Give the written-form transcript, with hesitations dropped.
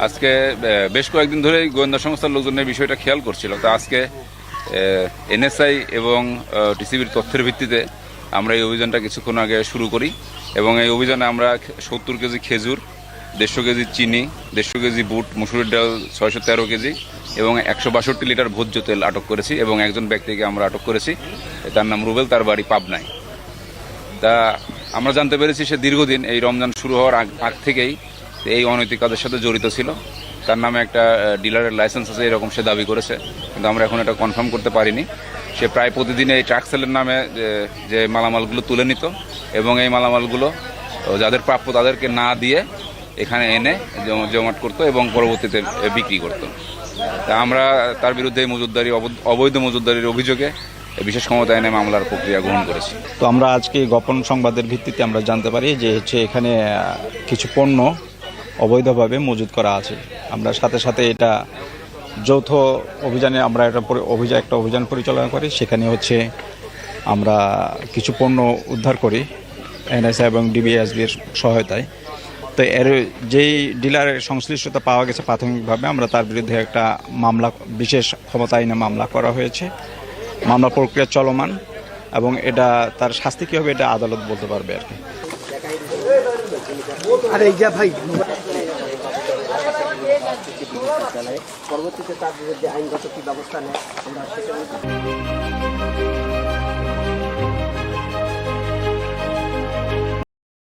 আজকে বেশ কয়েকদিন ধরেই গোয়েন্দা সংস্থার লোকজনের বিষয়টা খেয়াল করছিল। তা আজকে এনএসআই এবং টিসিবির তথ্যের ভিত্তিতে আমরা এই অভিযানটা কিছুক্ষণ আগে শুরু করি এবং এই অভিযানে আমরা 70 কেজি খেজুর, 150 কেজি চিনি, 150 কেজি বুট, মুসুরির ডাল 613 কেজি এবং 162 লিটার ভোজ্য তেল আটক করেছি এবং একজন ব্যক্তিকে আমরা আটক করেছি, তার নাম রুবেল, তার বাড়ি পাবনায়। তা আমরা জানতে পেরেছি সে দীর্ঘদিন এই রমজান শুরু হওয়ার আগ থেকেই এই অনৈতিক কাজের সাথে জড়িত ছিল। তার নামে একটা ডিলারের লাইসেন্স আছে এরকম সে দাবি করেছে, কিন্তু আমরা এখন এটা কনফার্ম করতে পারিনি। সে প্রায় প্রতিদিন এই ট্রাক সেলের নামে যে মালামালগুলো তুলে নিত এবং এই মালামালগুলো যাদের প্রাপ্য তাদেরকে না দিয়ে এখানে এনে জমাট করতো এবং পরবর্তীতে বিক্রি করত। তা আমরা তার বিরুদ্ধে মজুতদারি, অবৈধ মজুতদারির অভিযোগে বিশেষ ক্ষমতা এনে মামলার প্রক্রিয়া গ্রহণ করেছি। তো আমরা আজকে গোপন সংবাদের ভিত্তিতে আমরা জানতে পারি যে এখানে কিছু পণ্য অবৈধভাবে মজুত করা আছে। আমরা সাথে সাথে এটা যৌথ অভিযানে আমরা একটা অভিযান পরিচালনা করি। সেখানে আমরা কিছু পণ্য উদ্ধার করি এনএসআই এবং ডিবিএসবির সহায়তায়। তো এর যেই ডিলারের সংশ্লিষ্টতা পাওয়া গেছে প্রাথমিকভাবে, আমরা তার বিরুদ্ধে একটা মামলা, বিশেষ ক্ষমতা আইনে মামলা করা হয়েছে। মামলা প্রক্রিয়া চলমান এবং এটা তার শাস্তি কী হবে এটা আদালত বলতে পারবে আর কি। পরবর্তীতে তার বিরুদ্ধে আইনগত কি ব্যবস্থা নেয় আমরা সেটা